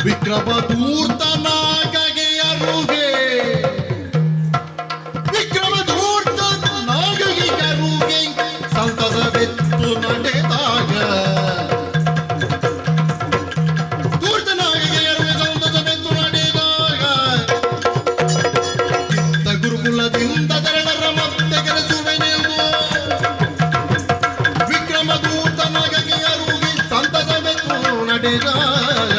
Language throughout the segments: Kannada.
ವಿಕ್ರಮ ಧೂರ್ತನಾಗಗೆ ಅರುಗೆ ವಿಕ್ರಮ ಧೂರ್ತ ನಾಗಗೆ ಕರುಗೆ ಸಂತಸವೆತ್ತು ನಡೆದಾಗ ಧೂರ್ತನಾಗಗೆ ಅರುಗೆ ಸಂತಸವೆತ್ತು ನಡೆದಾಗ ಚಿತ್ತ ಗುರುಕುಲದಿಂದ ತೆರಳರ ಮತ್ತೆ ಕೆಲಸುವೆನೆವು ವಿಕ್ರಮ ಧೂರ್ತನಾಗಗೆ ಅರುಗೆ ಸಂತಸವೆತ್ತು ನಡೆದಾಗ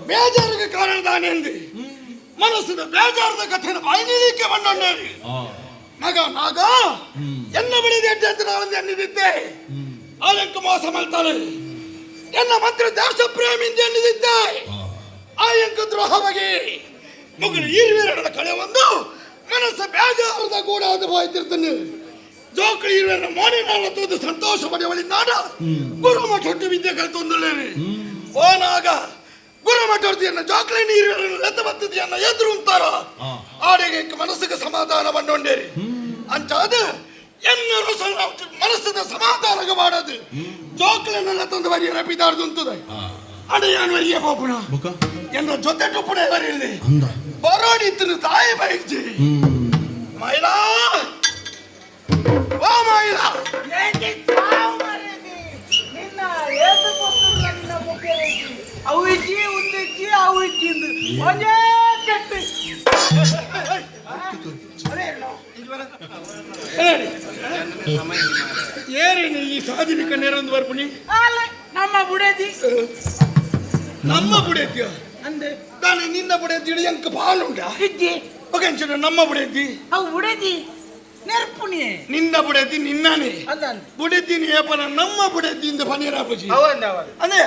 ಬೇಜಾರಿಗೆ ಕಾರಣ ತಾನೆಂದು ಮನಸ್ಸಿನ ಬೇಜಾರದ ಕಥೆಯನ್ನು ಬಾಯಿನಿಲಿಕ್ಕೆ ಬಂದೊಂಡೇರಿ ಮಗ ನಾಗ ಎನ್ನ ಬಳಿದ ಎಡ್ಡೆ ನಾವೊಂದು ಎನ್ನಿದ್ದೆ ಅದಕ್ಕೆ ಮೋಸ ಮಾಡ್ತಾರೆ ಎನ್ನ ಮಂತ್ರ ದೇಶ ಪ್ರೇಮಿಂದ ಎನ್ನಿದ್ದೆ ಆ ಎಂಕ ದ್ರೋಹವಾಗಿ ಮುಗಿಲು ಈರುವೆರಡ ಕಡೆ ಒಂದು ಮನಸ್ಸು ಬೇಜಾರದ ಕೂಡ ಅದು ಹೋಯ್ತಿರ್ತಾನೆ ಜೋಕಳಿ ಈರುವೆರ ಮೋನೆ ನಾಳ ತೋದು ಸಂತೋಷ ಪಡೆಯವಳಿ ನಾಡ ಗುರುಮಠ ಹೊಟ್ಟು ವಿದ್ಯೆ ಕಲ್ತೊಂದಳ್ಳೇರಿ ಓ ನಾಗ ಗುರುಮಠರ್ತಿಯನ್ನ ಜೋಕಳಿ ನೀರು ಎತ್ತ ಬತ್ತದಿಯನ್ನ ಎದುರು ಅಂತಾರ ಆಡೆಗೆ ಮನಸ್ಸಿಗೆ ಸಮಾಧಾನ ಬಂಡೊಂಡೇರಿ ಅಂಚಾದ ಎನ್ನ ಮನಸ್ಸಿನ ಸಮಾಧಾನ ಮಾಡೋದು ಜೋಕಳನ್ನೆಲ್ಲ ತಂದು ಬರೀ ರಪಿದಾರ್ದು ಅಂತದೆ ಅಡೆಯಾನು ಅಯ್ಯ ಪಾಪುಣ ಎನ್ನ ಜೊತೆ ಟುಪ್ಪುಣ ಬರೀಲಿ ಬರೋಡಿತ್ತು ತಾಯಿ ಬೈಜಿ ಮೈಲಾ ಓ ಮೈಲಾ ಅವಿಜ್ಜಿ ಉಂದಿಜ್ಜಿ ಅವಿಜ್ಜಿಂದು ಒಂದೇ ಕೆಟ್ಟು ಏನೇನು ಈ ಸಾಧಿನಿಕ ನೇರೊಂದು ಬರ್ಪುಣಿ ಅಲ್ಲ ನಮ್ಮ ಬುಡೇದಿ ನಮ್ಮ ಬುಡೇತಿಯ ಅಂದೆ ತಾನೆ ನಿನ್ನ ಬುಡೇತಿ ಎಂಕ ಬಾಳುಂಡ ಇಜ್ಜಿ ಬಗೆಂಚನ ನಮ್ಮ ಬುಡೇತಿ ಅವು ಬುಡೇದಿ ನೆರ್ಪುಣಿ ನಿನ್ನ ಬುಡೇತಿ ನಿನ್ನಾನೆ ಅಂದ ಬುಡೇತಿನ ಏಪನ ನಮ್ಮ ಬುಡೇತಿಯಿಂದ ಪನೀರಾಪಜಿ ಅವಂದ ಅದೇ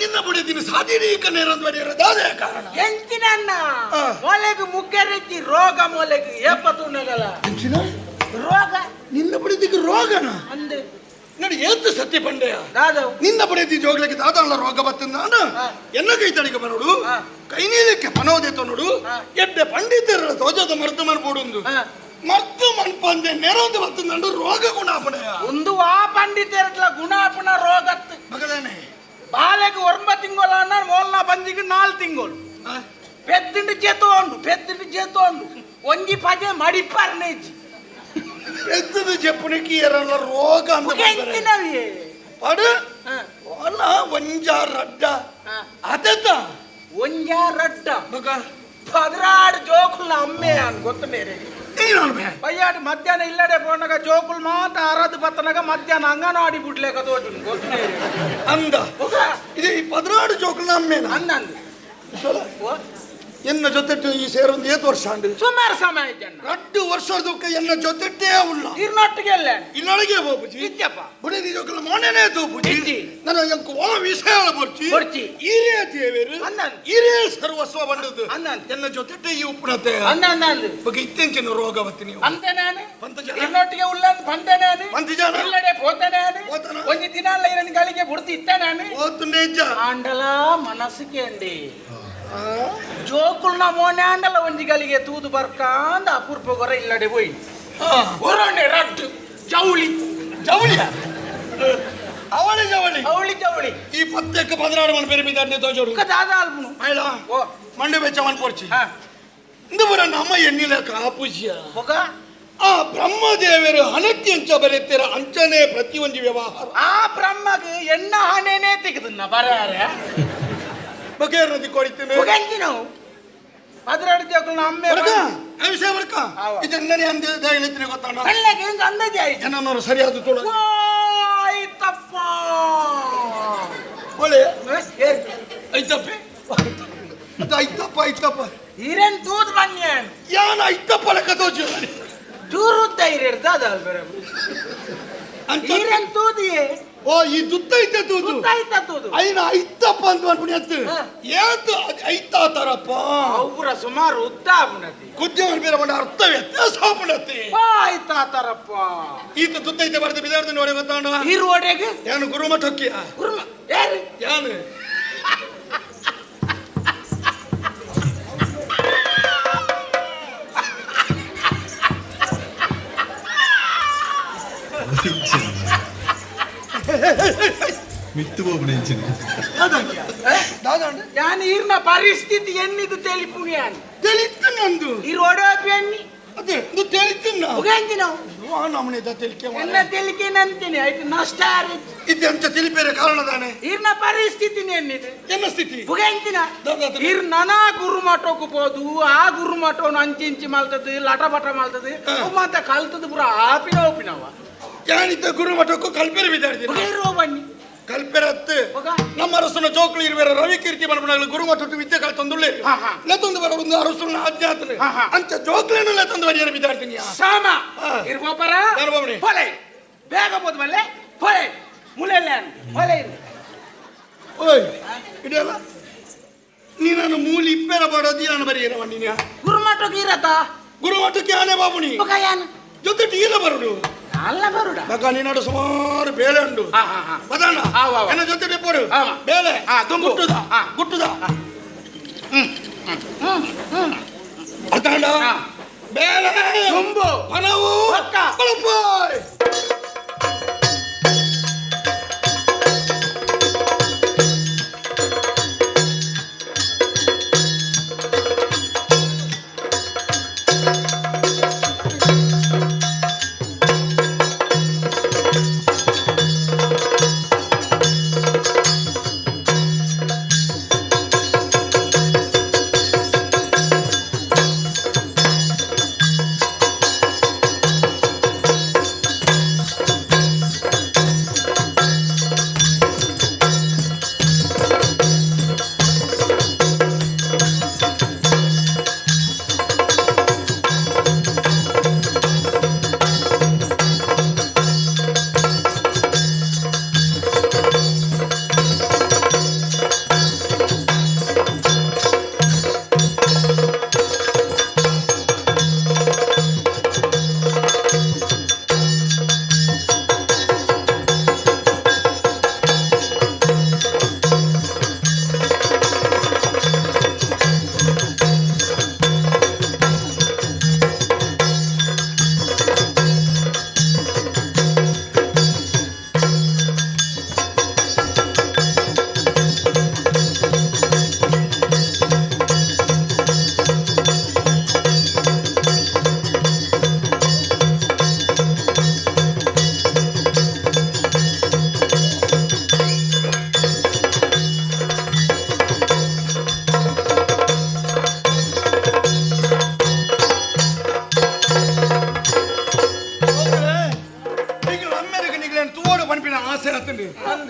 ನಿನ್ನ ಬುಡೇತಿನ ಸಾಧಿನಿಕ ನೇರೊಂದು ಬರೆಯರದ ಅದೇ ಕಾರಣ ಎಂಚಿನನ್ನ ಮೊಲೆಗೆ ಮುಖ್ಯರಿಜ್ಜಿ ರೋಗ ಮೊಲೆಗೆ ಏಪತ್ತುಂಡಗಲ್ಲ ರೋಗ ನಿನ್ನ ಬುಡೇತಿಗೆ ರೋಗನ ಅಂದೆ ನೋಡಿ ಏತ್ತು ಸತ್ಯ ಪಂಡೆಯ ದಾದವ್ ನಿನ್ನ ಬುಡೇತಿ ಜೋಗ್ಲಿಕ್ಕೆ ದಾದಲ್ಲ ರೋಗ ಬತ್ತ ನಾನು ಎನ್ನ ಕೈ ತಡಿಗೆ ಬರೋಡು ಕೈ ನೀಲಕ್ಕೆ ಪನೋದಿತ್ತು ನೋಡು ಎಡ್ಡೆ ಪಂಡಿತರ ತೋಜದ ಮರ್ದು ಮಾಡ್ಬೋಡು ಮರ್ದು ಮನ್ಪಂದೆ ನೆರೊಂದು ಬತ್ತು ನಂಡು ರೋಗ ಗುಣಾಪಣೆ ಒಂದು ಆ ಪಂಡಿತರ್ಲ ಗುಣಾಪಣ ರೋಗತ್ತು ಮಗದೇನೆ ಬಾಲೆಗೆ 9 ತಿಂಗಳು ಅನ್ನ ಮೋಲ್ನ ಬಂದಿಗೆ 4 ತಿಂಗಳು ಪೆದ್ದಿಂಡು ಜೆತ್ತೋಂಡು ಒಂಜಿ ಪಜೆ ಮಡಿಪಾರ್ನೇಜಿ ಎದ್ದದ ಜಪ್ಪಣಿಕೆ ಎರಲ್ಲ ರೋಗ ಎಂತಿನವಿ ಪಡು ಅಲ್ಲ ಒಂಜಾರಡ್ಡ ಅದತ ಒಂಜಾರಡ್ಡ ಮಗ ಪದರಾಡು ಜೋಕುಲ್ನ ಅಮ್ಮೆ ಅನ್ ಗೊತ್ತು ಮೇರೆ ಬಯ್ಯಾಡು ಮಧ್ಯಾಹ್ನ ಇಲ್ಲಡೆ ಪೋನಾಗ ಜೋಕುಲ್ ಮಾತ ಅರದು ಬತ್ತನಾಗ ಮಧ್ಯಾಹ್ನ ಅಂಗನವಾಡಿ ಬಿಡ್ಲೇಕ ತೋಜುನು ಗೊತ್ತು ಮೇರೆ ಅಂದ ಇದು ಈ ಪದರಾಡು ಜೋಕುಲ್ನ ಅಮ್ಮೇನ ಅಂದಂದು ಎನ್ನ ಜೊತೆ ಈ ಸೇರೊಂದು 8 ವರ್ಷ ಅಂಡು ಸುಮಾರು ಸಮಯ ಜನ 2 ವರ್ಷದಕ್ಕ ಎನ್ನ ಜೊತೆಟ್ಟೇ ಉಳ್ಳ ಇರ್ನೊಟ್ಟಿಗೆ ಅಲ್ಲ ಇಲ್ಲೊಳಗೆ ಹೋಗುಜಿ ಇದ್ಯಪ್ಪ ಬುಡದಿ ಜೋಕುಲ ಮೋನೆನೇ ತೂಪುಜಿ ನನ್ನ ಎಂಕು ಓ ವಿಷಯ ಬರ್ಚಿ ಬರ್ಚಿ ಈರೇ ದೇವೇರು ಅಂದನ್ ಈರೇ ಸರ್ವಸ್ವ ಬಂದದ್ದು ಅಂದನ್ ಎನ್ನ ಜೊತೆಟ್ಟೆ ಈ ಉಪ್ಪುಣತೆ ಅಂದಂದು ಬಗ್ಗೆ ಇತ್ತೆಂಚಿನ ರೋಗ ಬತ್ತಿ ನೀವು ಅಂತೆ ನಾನು ಪಂತಜನ ಇರ್ನೊಟ್ಟಿಗೆ ಉಳ್ಳಂದು ಬಂದೆ ನಾನು ಪಂತಜನ ಇಲ್ಲಡೆ ಪೋತೆ ನಾನು ಪೋತನ ಒಂದು ದಿನ ಅಲ್ಲ ಇರನ್ ಗಳಿಗೆ ಬುಡ್ತಿ ಇತ್ತೆ ನಾನು ಓತು ನಿಜ ಆಂಡಲ ಮನಸ್ಸಿಗೆ ಅಂಡಿ ಜೋಕುಲ್ನ ಮೋನೆ ಆಂಡಲ ಒಂಜಿಗಳಿಗೆ ತೂದು ಬರ್ಕಾಂದ ಅಪೂರ್ವ ಗೊರ ಇಲ್ಲಡೆ ಹೋಯ್ ಹೊರನೆ ರಟ್ಟು ಜೌಳಿ ಜವಳಿಯ ಅವಳಿ ಜವಳಿ ಅವಳಿ ಜೌಳಿ ಈ ಪತ್ತೆಕ್ಕೆ ಪದರಾಡು ಮನ ಬೇರೆ ಬಿದ್ದಾನೆ ತೋಜೋಡು ದಾದ ಅಲ್ಪುನು ಆಯ್ಲ ಓ ಮಂಡೆ ಬೆಚ್ಚವನ್ ಪೋರ್ಚಿ ಇಂದು ಬರ ನಮ್ಮ ಎಣ್ಣಿಲ ಕಾಪುಜ್ಯ ಹೊಗ ಆ ಬ್ರಹ್ಮದೇವರು ಹಣಕ್ಕೆ ಅಂಚ ಬರೆಯುತ್ತೀರ ಅಂಚನೆ ಪ್ರತಿಯೊಂದು ವ್ಯವಹಾರ ಆ ಬ್ರಹ್ಮಗೆ ಎಣ್ಣ ಹಣೆನೇ ತೆಗೆದನ್ನ ಬರಾರೆ ಬಗೆರ್ ನದಿ ಕೊಡಿತೀನಿ ಹೊಗಂತಿ ನಾವು ಪದರಾಡು ಜೋಕುಲ್ನ ಅಮ್ಮೆ ಆ ವಿಷಯ ಬರ್ಕ ಇದನ್ನೇ ಅಂದ ಹೇಳಿದ್ರೆ ಗೊತ್ತಾಣ ಕಳ್ಳಗೆ ಹಿಂಗ ಅಂದಜಿ ಆಯ್ತು ಜನನವರು ಸರಿಯಾದ ತೋಳ ಆಯ್ತಪ್ಪ ಒಳ್ಳೆ ಐತಪ್ಪೆ ಅದು ಐತಪ್ಪ ಹಿರೇನ್ ತೂದ್ ಬನ್ಯನ್ ಯಾನ ಐತಪ್ಪ ಲೆಕ್ಕ ತೋಜು ಚೂರು ಧೈರ್ಯ ಇರ್ತದ ಬೇರೆ ಹಿರೇನ್ ತೂದಿಯೇ ಓ ಈ ದುತ್ತ ಐತೆ ತೂದು ಗೊತ್ತಾಯ್ತದ್ದು ಐನ ಐತಪ್ಪ ಅಂತ ಅನ್ಬಿಡಿ ಅತ್ತು ಏತು ಐತಾ ತರಪ್ಪ ಅವ್ರ ಸುಮಾರು ಉದ್ದ ಆಗ್ಬಿಡತಿ ಕುದ್ಯವನ್ನು ಬೇರೆ ಬಂದ ಅರ್ಥ ವ್ಯತ್ಯಾಸ ಆಗ್ಬಿಡತ್ತೆ ಆಯ್ತಾ ತಾರಪ್ಪ ಈತ ದುತ್ತ ಐತೆ ಬರ್ದು ಬಿದಾರ್ದು ನೋಡಿ ಗೊತ್ತಾಂಡ ಇರುವಡೆಗೆ ಯಾನು ಗುರುಮಠ ಹೊಕ್ಕಿಯ ಯಾರು ಯಾನು ಮಿತ್ತು ಹೋಗ್ಬಿಡಿ ഞാൻ ഇരുന്ന പരിസ്ഥിതി എന്നിത് തെളിപ്പുകയാണ് తెలియదు నందు ഇരോടോപ്പി ಅದೇ ಇದು ತಿಳಿತುನ್ನ ಉಗಂಜಿನೋ ಆ ನಮ್ಮನೆ ತಿಳಿಕೆ ಎಲ್ಲ ತೆಲಿಕೆನಂತೀನಿ ಆಯ್ತು ನಷ್ಟ ಇದು ಅಂತ ತಿಳಿಪೇರೆ ಕಾರಣದಾನೆ ಇರ್ನ ಪರಿಸ್ಥಿತಿ ಎನ್ನಿದೆ ಎನ್ನ ಸ್ಥಿತಿ ಉಗಂಜಿನ ಇರ್ ನನಾ ಗುರುಮಠಕ್ಕೂ ಹೋದು ಆ ಗುರುಮಠವನ್ನು ಅಂಚಿ ಮಲ್ತದ್ದು ಲಟ ಬಟ ಮಲ್ತದ್ದು ಮತ್ತೆ ಕಲ್ತದ್ದು ಪುರ ಆಪಿನ ಒಪ್ಪಿನವ ಯಾನಿದ್ದ ಗುರುಮಠಕ್ಕೂ ಕಲ್ಪೇರೆ ಬಿದ್ದಾಡ್ತೀನಿ ಇರೋ ಬನ್ನಿ ಕಲ್ಪೆರತ್ತು ನಮ್ಮ ಅರಸನ ಜೋಕ್ಳು ಇರುವೇರ ರವಿ ಕೀರ್ತಿ ಮಲ್ಪನಾಗಲು ಗುರುಮಠಕ್ಕೆ ವಿದ್ಯೆ ಕಲ್ತೊಂದುಳ್ಳೇ ಲೆತ್ತೊಂದು ಬರ ಒಂದು ಅರಸನ ಆಜ್ಞಾತನೆ ಅಂತ ಜೋಕ್ಳನ್ನು ಲೆತ್ತೊಂದು ಬರಿಯನ್ನು ಬಿದ್ದಾಡ್ತೀನಿ ಸಾಮ ಇರ್ಬೋಪರ ಹೊಲೆ ಬೇಗ ಬೋದು ಮಲ್ಲೆ ಹೊಲೆ ಮುಲೆಲ್ಲ ಹೊಲೆ ಓಯ್ ಇಡಲ್ಲ ನೀನನ್ನು ಮೂಲಿ ಇಪ್ಪೆರ ಬಡೋದಿ ನಾನು ಬರೀರವ ನೀನು ಗುರುಮಠಕ್ಕೆ ಇರತ್ತ ಗುರುಮಠಕ್ಕೆ ಆನೆ ಬಾಬುಣಿ ಜೊತೆ ಟೀಲ ಬರುಡು ಅಲ್ಲ ಬರುಡ ಮಗ ನೀನಾಡು ಸುಮಾರು ಬೇಳೆ ಉಂಡು ಬದಣ್ಣ ನನ್ನ ಜೊತೆ ಡೆಪ್ಪೋಡು ಬೇಳೆ ಗುಟ್ಟುದ ಗುಟ್ಟುದ ಅರ್ತಾಂಡ ಬೇಳೆ ತುಂಬು ಪನವು ಪಳಪಾಯ್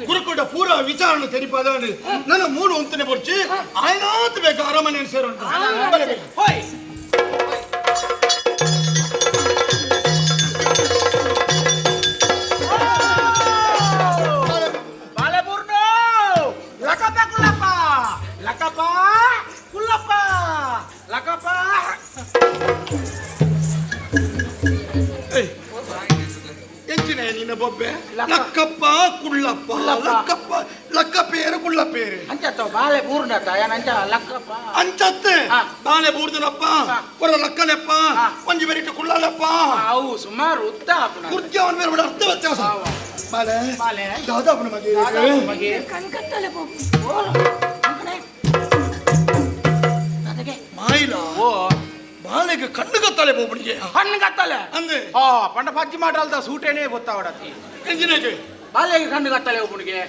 ಗುರುಕುಟ ಪೂರ ವಿಚಾರಣೆ ತೆರಿಪಾದ ನನ್ನ ಮೂರು ಅಂತನೇ ಬರ್ಚಿ ಆಯ್ನಾತ್ ಬೇಕು ಅರಮನೆ ಸೇರೋಣ ಬೊಬ್ಬೆ ಲಕ್ಕಪ್ಪ ಕುಳ್ಳಪ್ಪ ಲಕ್ಕಪ್ಪ ಲಕ್ಕ ಪೇರು ಕುಳ್ಳ ಪೇರು ಅಂಚತ್ತ ಬಾಳೆ ಪೂರ್ಣತ ಏನಂಚ ಲಕ್ಕಪ್ಪ ಅಂಚತ್ತೆ ಬಾಳೆ ಬೂರ್ದನಪ್ಪ ಕೊರ ಲಕ್ಕನೆಪ್ಪ ಒಂಜಿ ಬೆರಿಟ್ಟು ಕುಳ್ಳಲಪ್ಪ ಅವು ಸುಮಾರು ಉದ್ದ ಕುರ್ಜವನ್ ಮೇಲೆ ಅರ್ಥ ವ್ಯತ್ಯಾಸ ಬಾಳೆ ಬಾಳೆ ದಾದಾಪನ ಮಗೆ ಕಣ್ಕತ್ತಲೆ ಮಾಯಿಲ ಓ ಬಾಳೆಗೆ ಕಣ್ಣು ಕತ್ತಲೆ ಬೋಬನಿಗೆ ಕಣ್ಣು ಕತ್ತಲೆ ಅಂದೆ ಪಂಡ ಪಜ್ಜಿ ಮಾಡಲ್ದ ಸೂಟೇನೆ ಗೊತ್ತಾವಡತಿ ಎಂಜಿನೇಗೆ ಬಾಳೆಗೆ ಕಣ್ಣು ಕತ್ತಲೆ ಒಬ್ಬನಿಗೆ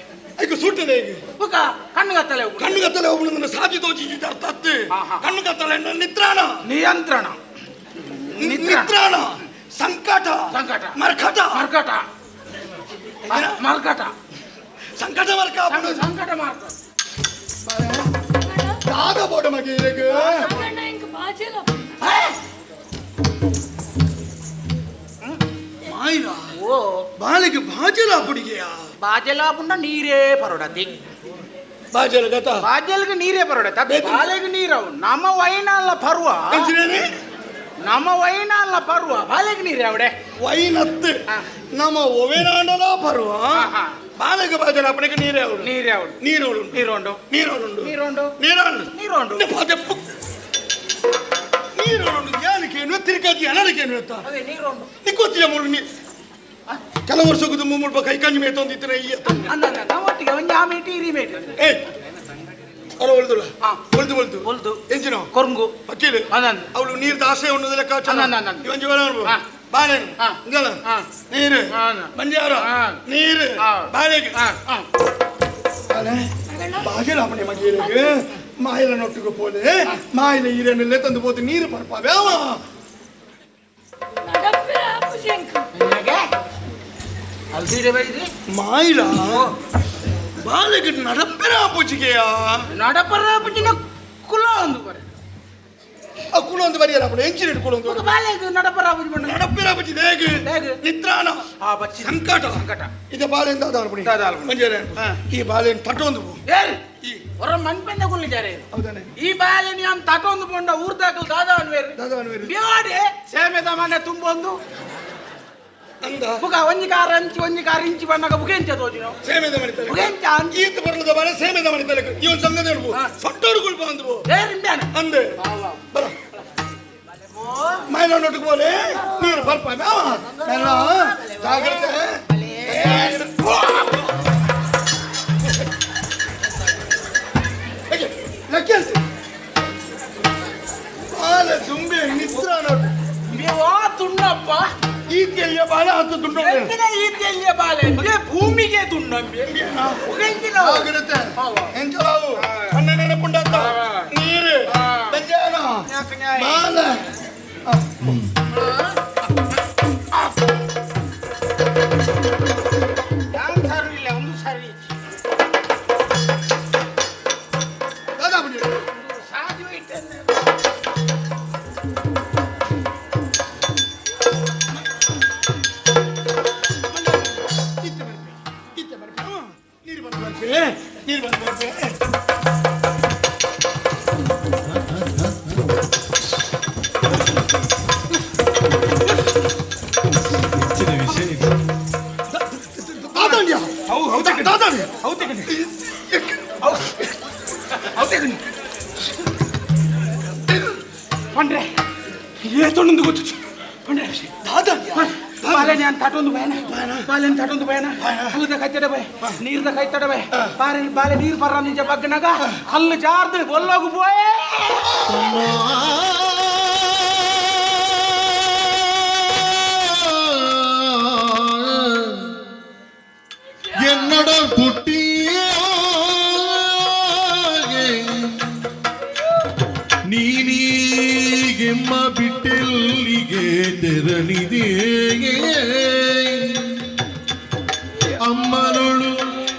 ಐಕ ಸೂಟನೆ ಈಗ ಕಣ್ಣು ಕತ್ತಲೆ ಕಣ್ಣು ಕತ್ತಲೆ ಒಬ್ಬನ ಸಾಜಿ ತೋಜಿ ಅರ್ಥ ಅತ್ತೆ ಕಣ್ಣು ಕತ್ತಲೆ ನಿತ್ರಾಣ ನಿಯಂತ್ರಣ ನಿತ್ರಾಣ ಸಂಕಟ ಸಂಕಟ ಮರ್ಕಟ ಮರ್ಕಟ ಮರ್ಕಟ ಸಂಕಟ ಮರ್ಕ ಸಂಕಟ ಮರ್ಕ ದಾದ ಬೋಡ ಮಗೆ ಮಾಯಿಲ ಓ ಓ ಬಾಳೆಗೆ ಬಾಜಲ ಪುಡಿಗೆಯ ಬಾಜೆಲಾಪುಂಡ ನೀರೇ ಪರೊಡತಿ ಬಾಜಲ ಗತ ಬಾಜೆಲ್ಗೆ ನೀರೇ ಪರೊಡತಿ ಅದು ಬಾಲೆಗೆ ನೀರವು ನಮ್ಮ ವೈನಲ್ಲ ಪರ್ವ ನಮ್ಮ ವೈನಲ್ಲ ಪರ್ವ ಬಾಲೆಗೆ ನೀರೇ ಅವಡೆ ವೈನತ್ತು ನಮ್ಮ ಒವೆನಾಂಡಲ ಪರ್ವ ಬಾಲೆಗೆ ಬಾಜಲ ಅಪ್ಪನಿಗೆ ನೀರೇ ಅವಳು ನೀರೇ ಅವಳು ನೀರೋಳು ನೀರೋಂಡು ನೀರೋಳು ನೀರೋಂಡು ನೀರೋಳು ನೀರೋಂಡು ನೀರೋಳು ಯಾನಕ್ಕೆ ತಿರುಗಾತಿ ಅನಡಕ್ಕೆ ಅದೇ ನೀರೋಂಡು ನಿಕ್ಕೋತಿಯ ಮೂರು ನೀ ಕೆಲವು ವರ್ಷಕ್ಕೂ ಮುಮ್ಮುಲ್ಪ ಕೈ ಕಂಜಿ ಮೇತೊಂದಿತ್ತನೆ ಈ ಅಂದ ಒಟ್ಟಿಗೆ ಒಂದು ಆಮೇಟಿ ಇರಿ ಮೇಟಿ ಏ ಅಲ್ಲ ಒಳ್ದುಲ್ಲ ಒಳ್ದು ಒಳ್ದು ಒಳ್ದು ಎಂಚಿನ ಕೊರಂಗು ಅಕ್ಕಿಲು ಅಂದ ಅವಳು ನೀರು ದಾಸೆ ಉಣ್ಣದ ಲೆಕ್ಕ ಇವಂಜಿ ಬಾಳೆನು ಇಂಗಲ ನೀರು ಮಂಜಾರ ನೀರು ಬಾಳೆಗೆ ಬಾಜಲ ಅಪ್ಪನೆ ಮಗಿಯಲಿಗೆ ಮಾಯಿಲ ನೊಟ್ಟಿಗೆ ಪೋಲೆ ಮಾಯಿಲ ಈರನ್ನೆಲ್ಲ ತಂದು ಹೋದ ನೀರು ಪರ್ಪಾವೆ ಅವ ಮಾಯಿಲ ಬಾಲೆಗೆ ನಡಪ್ಪೆರ ಪೂಜಿಗೆಯ ನಡಪರ ಪುಜಿನ ಕುಲ ಒಂದು ಬರ ಆ ಕುಳ ಒಂದು ಬರಿಯಲ್ಲ ಅಪ್ಪನೆ ಎಂಚಿನ ಕುಳ ಒಂದು ಬಾಲೆಗೆ ನಡಪರ ಪುಜಿ ಬಂಡ ನಡಪ್ಪೆರ ಪೂಜಿ ಹೇಗೆ ನಿತ್ರಾಣ ಆ ಬಚ್ಚಿ ಸಂಕಟ ಸಂಕಟ ಇದು ಬಾಳೆಯಿಂದ ಅದಾಳ್ಪಣಿ ಮಂಜಾರ ಈ ಬಾಳೆಯನ್ನು ತಟ್ಟೊಂದು ಈ ಹೊರ ಮನ್ಪೆಂದ ಕುಲ್ಲಿದ್ದಾರೆ ಹೌದಾನೆ ಈ ಬಾಲೆನಿ ಅಂತ ತಟೊಂದು ಬಂಡ ಊರ್ದಾಕಲ್ ದಾದವನ್ ಬೇರೆ ಬ್ಯಾಡೆ ಸೇಮೆದ ಮನೆ ತುಂಬೊಂದು ಅಂದ ಬುಗ ಒಂಜಿ ಕಾರ್ ಇಂಚಿ ಬಣ್ಣಗ ಬುಗೆಂಚ ತೋಜಿನೋ ಸೇಮೆದ ಮಣಿತಲೆ ಬುಗೆಂಚ ಈತ ಬರಲದ ಬಾಳೆ ಸೇಮೆದ ಮಣಿತಲೆ ಇವನ್ ಸಂಗದ ಹೇಳ್ಬೋ ಸೊಟ್ಟೋರು ಕುಳ್ಪ ಅಂದ್ಬೋ ರಿಂಬ್ಯಾನೆ ಅಂದೆ ಬರ ಮೈಲ ನೋಟಕ್ಕೆ ಬೋಲೆ ನೀರು ಸ್ವಲ್ಪ ಎಲ್ಲ ಜಾಗ್ರತೆ ಲಕ್ಕೇಸಿ ಬಾಳೆ ತುಂಬೆ ನಿತ್ರ ನೋಡು ನೀವಾ ತುಂಡಪ್ಪ ಈತಿಯಲ್ಲಿಯ ಬಾಳೆ ಹತ್ತು ತುಂಡು ಈತಿಯಲ್ಲಿಯ ಬಾಲೆ ಭೂಮಿಗೆ ತುಂಡಂಬಿ ಜಾಗ್ರತೆ ಎಂಚಲಾವು ಅಣ್ಣ ನೆನಪುಂಡಂತ ನೀರು ಬೆಂಜಾನ ಬಾಳೆ ಸರ್ವಿಲ್ಲ ಒಂದು ಸರ್ವಿ ಸಾಧ್ಯ ಇಟ್ಟೆ ನೀರು ಬಂದು ಪಂಡ್ರೆ ಏತೊಂದು ಗೊತ್ತು ಪಂಡ್ರೆ ಬಾಲೆನಿ ಅಂತ ತಟೊಂದು ಬಯನ ಬಾಲೆನಿ ತಟೊಂದು ಬಯನ ಹಲ್ಲದ ಕೈತಡ ಬಯ ನೀರ್ದ ಕೈತಡ ಬಯ ಬಾಲೆ ನೀರು ಬರ ನಿಂಜ ಬಗ್ಗನಾಗ ಹಲ್ಲು ಜಾರ್ದು ಒಲ್ಲೋಗು ಬೋಯೇ എന്നട കുട്ടിയെ ನೀನೀಗೆಮ್ಮ ಬಿಟ್ಟೆಲ್ಲಿಗೆ ತೆರಳಿದೆ ಅಮ್ಮನೊಳು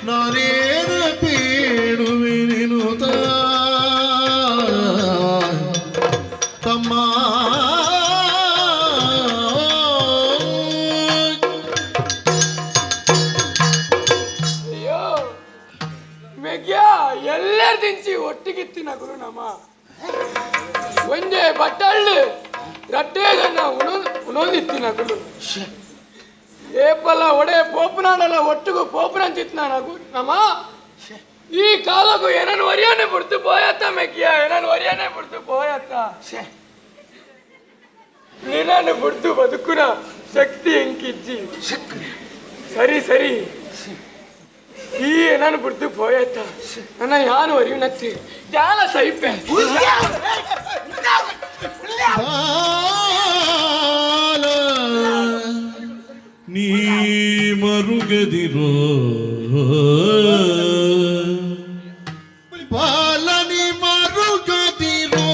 ನಾನೇನ ಬೇಡುವೆನು ತಮ್ಮ ಎಲ್ಲರ ದಿಂಚಿ ಒಟ್ಟಿಗಿತ್ತಿನ ಗುರು ನಮ್ಮ ಒಂದೇ ಬಟ್ಟಳ್ಳು ರಟ್ಟೆಗನ್ನ ಉಣೋದಿತ್ತಿನ ಗುರು ಏಪಲ್ಲ ಒಡೆ ಪೋಪನಾಡಲ್ಲ ಒಟ್ಟಿಗೂ ಪೋಪನಂತಿತ್ತು ನನಗೂ ನಮ್ಮ ಈ ಕಾಲಕ್ಕೂ ಏನನ್ನು ಒರಿಯಾನೆ ಬಿಡ್ತು ಪೋಯತ್ತ ಮೆಕ್ಕಿಯ ಏನನ್ನು ಒರಿಯಾನೆ ಬಿಡ್ತು ಪೋಯತ್ತ ನೀನನ್ನು ಬಿಡ್ತು ಬದುಕುನ ಶಕ್ತಿ ಎಂಕಿಜ್ಜಿ ಸರಿ ಸರಿ ಈ ನಾನು ಬಿಡ್ತು ಪೋಯತ್ತ ನನ್ನ ಯಾನು ಅರಿವು ನತ್ತಿ ಜಾಲ ಸೈಪೆ ನೀ ಮರುಗದಿರೋ ಬಾಲ ನೀ ಮರುಗದಿರೋ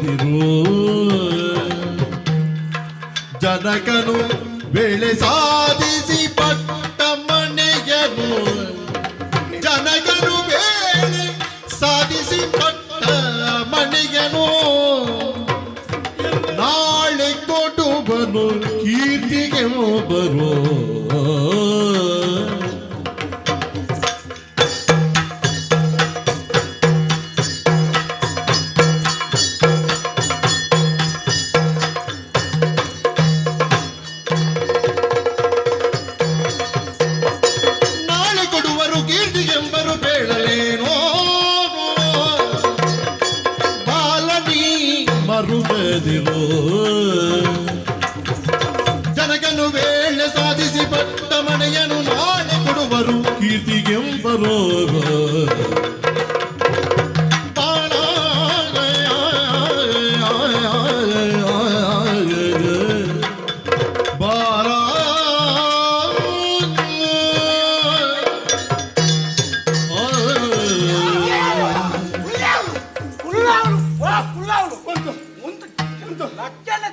ಮರುಗದಿರು ಜನಕನು ವೇಳೆ ಸಾಧಿಸಿ ಪಟ್ಟ ಮನೆಯನು ಜನಕನು ವೇಳೆ ಸಾಧಿಸಿ ಪಟ್ಟ ಮನೆಯನು ನಾಳೆ ಕೊಡುವನು ಕೀರ್ತಿಗೆ ಒಬ್ಬರು ಜನಕನು ವೇಳೆ ಸಾಧಿಸಿ ಪಟ್ಟ ಮನೆಯನು ನಾಳೆ ಕೊಡುವರು ಕೀರ್ತಿಗೆಂಬರು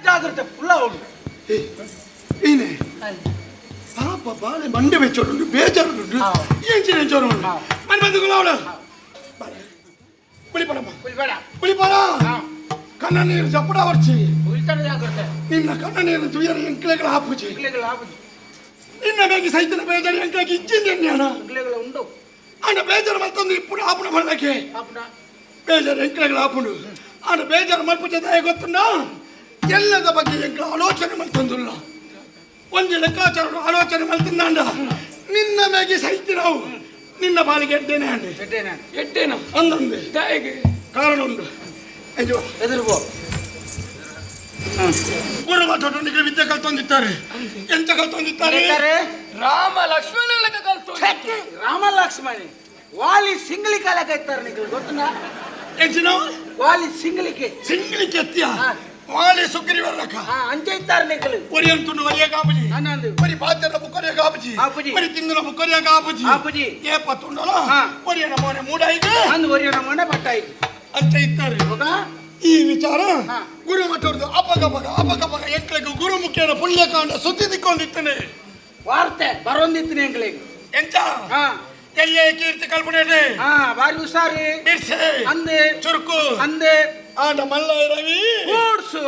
ಜಾಗ್ರತೆ ಫುಲ್ಲ ಅವಳು ಏನೇ ಪಾಪ ಬಾಳೆ ಮಂಡೆ ಬೆಚ್ಚೋಡು ಬೇಜಾರು ಏಂಚಿನ ಜೋರು ಮನೆ ಬಂದು ಅವಳು ಕುಳಿಪಡಮ್ಮ ಕುಳಿಪಡ ಕಣ್ಣ ನೀರು ಚಪ್ಪಡ ವರ್ಚಿ ನಿನ್ನ ಕಣ್ಣ ನೀರು ತುಯರ ಎಂಕ್ಲೆಗಳ ಹಾಪುಚಿ ನಿನ್ನ ಬೇಗ ಸೈತನ ಬೇಜಾರು ಎಂಕ್ಲೆಗೆ ಇಚ್ಚಿಂದ ಜ್ಞಾನ ಉಂಟು ಆನ ಬೇಜಾರು ಮತ್ತೊಂದು ఇప్పుడు ಆಪಣ ಮಾಡಕ್ಕೆ ಬೇಜಾರು ಎಂಕ್ಲೆಗಳ ಹಾಪುಂಡು ಆನ ಬೇಜಾರು ಮಲ್ಪುಚ್ಚದಾಯ ಗೊತ್ತುಂಡ ಎಲ್ಲದ ಬಗ್ಗೆ ಎಂಕ್ಲ ಆಲೋಚನೆ ಮಲ್ತಂದುಲ್ಲ ಒಂದು ಲೆಕ್ಕಾಚಾರ ಆಲೋಚನೆ ಮಲ್ತಂದಾಂಡ ನಿನ್ನ ಮೇಗೆ ಸಹಿತ ನಾವು ನಿನ್ನ ಬಾಲಿಗೆ ಎಡ್ಡೇನೆ ಅಂಡೆ ಎಡ್ಡೇನ ಒಂದೊಂದು ಕಾರಣ ಉಂಟು ಅಯ್ಯೋ ಎದುರುಗೋ ಗುರು ಮಾತಾಡೋನಿಗೆ ವಿದ್ಯೆ ಕಲ್ತೊಂದಿದ್ದಾರೆ ಎಂತ ಕಲ್ತೊಂದಿದ್ದಾರೆ ರಾಮ ಲಕ್ಷ್ಮಣ ಕಲ್ತು ರಾಮ ಲಕ್ಷ್ಮಣ ವಾಲಿ ಸಿಂಗ್ಲಿ ಕಾಲಕ್ಕೆ ಇರ್ತಾರೆ ನಿಮಗೆ ಗೊತ್ತುನಾ ಎಂಚಿನ ವಾಲಿ ಸಿಂಗ್ಲಿಕ್ಕೆ ಎತ್ತಿಯ ವಾಲಿ ಸುಗ್ರೀವರಕ ಅಂಚೆ ಇದ್ದಾರೆ ನಿಗಳು ಒರಿಯಂತುಂಡು ಒರಿಯ ಕಾಪುಜಿ ಅನ್ನಂದು ಒರಿ ಬಾತ್ಯದ ಬುಕ್ಕರಿಯ ಕಾಪುಜಿ ಒರಿ ತಿಂಗಳ ಬುಕ್ಕರಿಯ ಕಾಪುಜಿ ಏಪತ್ತುಂಡಲ ಒರಿಯನ ಮೋನೆ ಮೂಡಾಯಿಗೆ ಅಂದು ಒರಿಯನ ಮೋನೆ ಬಟ್ಟಾಯಿಗೆ ಅಂಚೆ ಇದ್ದಾರೆ ಈ ವಿಚಾರ ಗುರು ಮಠದ್ದು ಅಪಗಪಗ ಎಂಕ್ಲೆಗೂ ಗುರು ಮುಖ್ಯನ ಪುಣ್ಯಕಾಂಡ ಸುದ್ದಿ ತಿಕ್ಕೊಂಡಿದ್ದೇನೆ ವಾರ್ತೆ ಬರೋಂದಿತ್ತು ಎಂಕ್ಲೆಗೆ ಎಂಚ ಎಲ್ಲೇ ಕೀರ್ತಿ ಕಲ್ಪನೆ ಬಾರಿ ಹುಷಾರಿ ಬಿರ್ಸೆ ಅಂದೆ ಚುರುಕು ಅಂದೆ ಆಟ ಮಲ್ಲಯ್ಯ ರವಿ ಕೂಡ್ಸು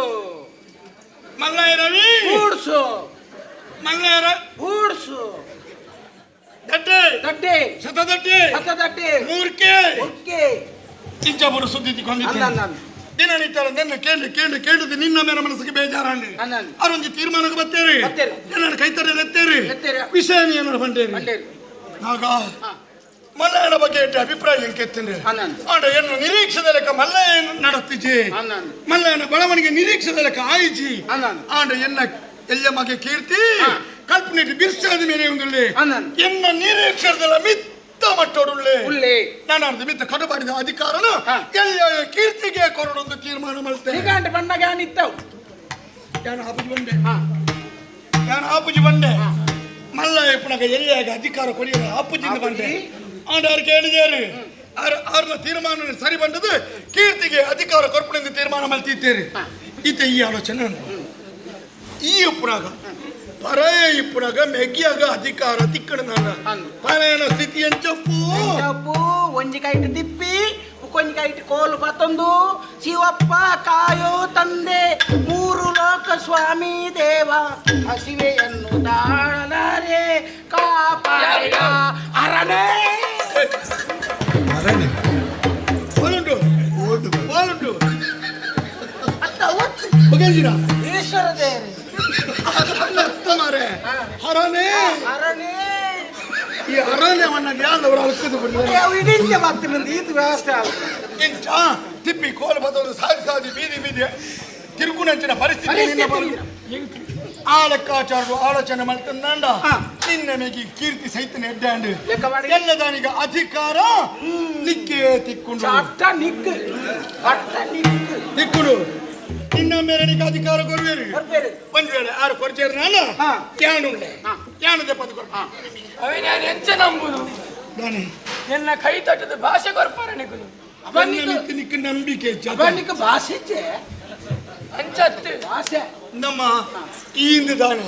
ಮಲ್ಲಯ್ಯ ರವಿ ಕೂಡ್ಸು ಮಲ್ಲಯ್ಯ ಕೂಡ್ಸು ದಡ್ಡೆ ದಡ್ಡೆ ಶತದಡ್ಡೆ ಮೂರ್ಕೆ ಓಕೆ ಚಿಂಚಾಪುರ ಸುದ್ದಿ ತಿಕ್ಕೊಂಡಿದ್ದೇನೆ ದಿನನಿತ್ಯ ನನ್ನ ಕೇಳಿದ ನಿನ್ನ ಮೇಲೆ ಮನಸ್ಸಿಗೆ ಬೇಜಾರಾಂಡಿ ಅವರೊಂದು ತೀರ್ಮಾನಕ್ಕೆ ಬರ್ತೇರಿ ನನ್ನ ಕೈತರೆ ಎತ್ತೇರಿ ವಿಷಯ ನೀನು ಬಂಡೇರಿ ಆಗ ಮಲ್ಲಯ್ಯನ ಬಗ್ಗೆ ಅಭಿಪ್ರಾಯ ಎಂಕೆತ್ತೇನೆ ಆಡ ಏನು ನಿರೀಕ್ಷೆದ ಲೆಕ್ಕ ಮಲ್ಲಯ್ಯ ನಡತ್ತಿಜಿ ಮಲ್ಲಯ್ಯನ ಬಳವನಿಗೆ ನಿರೀಕ್ಷೆದ ಲೆಕ್ಕ ಆಯಿಜಿ ಆಡ ಎನ್ನ ಎಲ್ಲ ಮಗೆ ಕೀರ್ತಿ ಕಲ್ಪನೆ ಬಿರ್ಸಾದ ಮೇಲೆ ಒಂದುಳ್ಳಿ ಎನ್ನ ನಿರೀಕ್ಷೆದಲ್ಲ ಮಿತ್ತ ಮಟ್ಟೋಡುಳ್ಳೆ ನಾನು ಅರ್ಧ ಮಿತ್ತ ಕಡುಬಾಡಿದ ಅಧಿಕಾರನ ಎಲ್ಲ ಕೀರ್ತಿಗೆ ಕೊರಡೊಂದು ತೀರ್ಮಾನ ಮಾಡ್ತೇನೆ ಬಂದಾಗ ಏನಿತ್ತವು ನಾನು ಆಪುಜಿ ಬಂಡೆ ಮಲ್ಲಯ್ಯ ಪುನಃ ಎಲ್ಲಿಯಾಗ ಅಧಿಕಾರ ಕೊಡಿಯ ಅಪ್ಪುಜಿಂದ ಬಂದೆ ಆಡವ್ರು ಕೇಳಿದೇರಿ ಅವ್ರನ್ನ ತೀರ್ಮಾನ ಸರಿ ಬಂದದ್ದು ಕೀರ್ತಿಗೆ ಅಧಿಕಾರ ಕೊರ್ಪಣೆಂದು ತೀರ್ಮಾನ ಮಾಡ್ತಿದ್ದೀರಿ ಈತ ಈ ಆಲೋಚನೆ ಈ ಪುನಃ ಪರಯ ಇಪ್ಪುನಾಗ ಮೆಗ್ಗಿಯಾಗ ಅಧಿಕಾರ ತಿಕ್ಕಡ ನಾನು ಪರಯನ ಸ್ಥಿತಿ ಎಂಚಪ್ಪು ಒಂಜಿಕಾಯಿಟ್ಟು ತಿಪ್ಪಿ ಕೊಂಜಿಕಾಯಿಟ್ಟು ಕೋಲು ಪತ್ತೊಂದು ಶಿವಪ್ಪ ಕಾಯೋ ತಂದೆ ಮೂರು ಲೋಕ ಸ್ವಾಮಿ ದೇವ ಹಸಿವೆಯನ್ನು ತಾಳಲಾರೆ ಕಾಪಾಡ ಅರನೇ ಈಶ್ವರ ದೇವರೇ ಹರನೇ ಅರನೇ ಈ ಅರಣ್ಯವನ್ನ ಯಾವ್ದವರು ಅಳ್ಕದು ಇಡೀ ಭಕ್ತನಂದು ಇದು ವ್ಯವಸ್ಥೆ ಇಂಚ ತಿಪ್ಪಿ ಕೋಲು ಬದಲು ಸಾಧಿ ಬೀದಿ ತಿರುಗುನಂಚಿನ ಪರಿಸ್ಥಿತಿ ಆ ಲೆಕ್ಕಾಚಾರರು ಆಲೋಚನೆ ಮಾಡ್ತಂದ ನಿನ್ನ ಮೇಗಿ ಕೀರ್ತಿ ಸಹಿತನ ಎಡ್ಡಾಂಡು ಎಲ್ಲದಾನಿಗ ಅಧಿಕಾರ ನಿಕ್ಕೆ ತಿಕ್ಕೊಂಡು ತಿಕ್ಕುಡು ನಿನ್ನ ಮೇಲೆ ನಿಕ್ಕೆ ಅಧಿಕಾರ ಕೊರುವೇರು ಒಂದ್ ವೇಳೆ ಆರು ಕೊರ್ಚೇರು ನಾನು ಯಾನುಂಡೆ ಪದ ಅವ ನಾನು ಎಂಚ ನಂಬುದು ಎನ್ನ ಕೈ ತಟ್ಟದ ಭಾಷೆ ಕೊರ್ಪಾರ ನಿಕ್ಕುದು ನಿಕ್ಕೆ ನಂಬಿಕೆ ಭಾಷೆ ಅಂಚತ್ತು ಆಸೆ ನಮ್ಮ ಈ ಹಿಂದೆ ದಾನ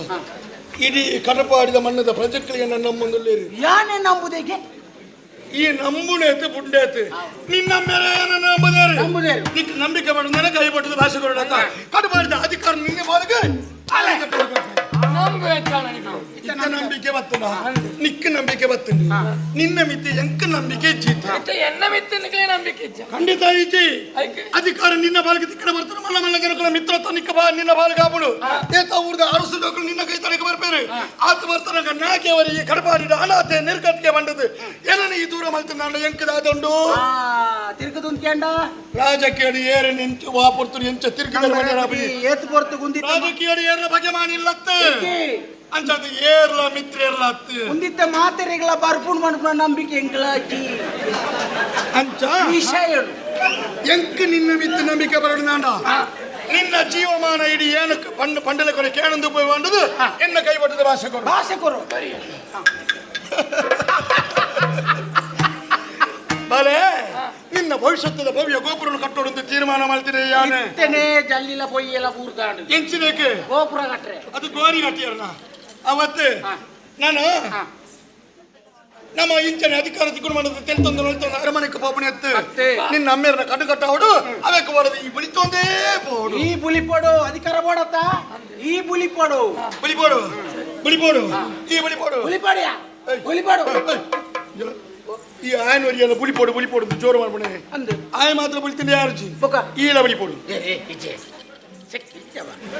ಇಡೀ ಕಟಪಾಡಿದ ಮಣ್ಣದ ಪ್ರಜೆಗಳಿಗೆ ನನ್ನ ಮುಂದಲ್ಲೇರಿ ಯಾನೇ ನಂಬುದೇಗೆ ಈ ನಂಬುನೇತು ಪುಂಡೇತು ನಿನ್ನ ಮೇಲೆ ನಂಬುದೇರು ನಂಬುದೇರು ನಿಕ್ ನಂಬಿಕೆ ಮಾಡು ನನಗೆ ಕೈ ಪಟ್ಟದ ಭಾಷೆ ಕೊಡೋಣ ಕಟಪಾಡಿದ ಅಧಿಕಾರ ನಿನ್ನೆ ಬಾರಿಗೆ ಇಕ್ಕ ನಂಬಿಕೆ ಬತ್ತನ ನಿಕ್ಕ ನಂಬಿಕೆ ಬತ್ತಂಡು ನಿನ್ನ ಮಿತಿ ಎಂಕ ನಂಬಿಕೆ ಇಚ್ಚಿತ್ತು ಎನ್ನ ಮಿತ್ತನಿಗೆ ನಂಬಿಕೆ ಇಜ್ಜ ಖಂಡಿತ ಐತಿ ಅಧಿಕಾರ ನಿನ್ನ ಬಾಲಿಗೆ ತಿಕ್ಕಡ ಬರ್ತಾನೆ ಮಲ್ಲ ಮಲ್ಲ ಜನಗಳ ಮಿತ್ರತ್ವ ನಿಕ್ಕ ಬಾ ನಿನ್ನ ಬಾಲಿಗೆ ಆಪಡು ಏತ ಊರ್ದ ಅರಸು ಜೋಕಳು ನಿನ್ನ ಕೈ ತನಕ ಬರ್ಬೇರೆ ಆತ ಬರ್ತಾನ ನಾಕೆವರಿಗೆ ಕಡಪಾಡಿದ ಅನಾಥೆ ನಿರ್ಗತಿಗೆ ಬಂದದು ಏನನ ಈ ದೂರ ಮಲ್ತ ನಾನು ಎಂಕದಾದೊಂಡು ತಿರುಗದುಂತ್ಯಂಡ ರಾಜಕೀಯಡಿ ಏರೆ ನಿಂತು ವಾಪುರ್ತರು ಎಂಚ ತಿರುಗಿದ ಏತ್ ಪೊರ್ತು ಗುಂದಿ ರಾಜಕೀಯಡಿ ಏರ ಬಗೆ ಮಾನಿಲ್ಲತ್ತೆ ಅಂಚದು ಏರ್ಲ ಮಿತ್ರ ಏರ್ಲ ಅತ್ತು ಮುಂದಿತ್ತ ಮಾತೆರೆಗಳ ಬರ್ಪುಣ್ ಮನ್ಪುಣ ನಂಬಿಕೆ ಎಂಗ್ಲಾಕಿ ಅಂಚ ವಿಷಯ ಎಂಕ ನಿನ್ನ ಮಿತ್ರ ನಂಬಿಕೆ ಬರಡು ನಾಂಡ ನಿನ್ನ ಜೀವಮಾನ ಇಡೀ ಏನು ಪಂಡಲ ಕೊರೆ ಕೇಳಂದು ಹೋಗಿ ಬಂದದು ಎನ್ನ ಕೈ ಬಟ್ಟದ ಭಾಷೆ ಕೊರು ಬಾಲೆ ನಿನ್ನ ಭವಿಷ್ಯದ ಭವ್ಯ ಗೋಪುರ ಕಟ್ಟೋಡು ತೀರ್ಮಾನ ಮಾಡ್ತೀನಿ ಯಾನೆ ಜಲ್ಲಿಲ ಪೊಯ್ಯೆಲ್ಲ ಬೂರ್ದಾಡು ಎಂಚಿನೇಕೆ ಗೋಪುರ ಕಟ್ರೆ ಅದು ಗೋರಿ ಕಟ್ಟಿಯರ್ನ ಅವತ್ತು ನಾನು ನಮ್ಮ ಇಂಚನೆ ಅಧಿಕಾರ ತಿಕ್ಕೊಂಡು ಮಾಡೋದು ತೆಲ್ತೊಂದು ನೋಡ್ತೊಂದು ಅರಮನೆಗೆ ಪಾಪಣಿ ಎತ್ತು ನಿನ್ನ ಅಮ್ಮೇರನ್ನ ಕಡು ಕಟ್ಟ ಹೊಡು ಅವಕ್ಕೆ ಮಾಡೋದು ಈ ಬುಳಿತೊಂದೇ ಪೋಡು ಈ ಬುಲಿಪೋಡು ಅಧಿಕಾರ ಬೋಡತ್ತ ಈ ಬುಲಿಪೋಡು ಬುಳಿಪೋಡು ಈ ಬುಲಿಪಾಡಿಯ ಬುಲಿಪಾಡು ಈ ಆಯನ ವರಿಯಲ್ಲ ಬುಳಿಪೋಡು ಜೋರು ಮಾಡ್ಬಿಡೆ ಅಂದು ಆಯ ಮಾತ್ರ ಬುಳಿತಿಂದ ಯಾರು ಈಲ ಬುಳಿಪೋಡು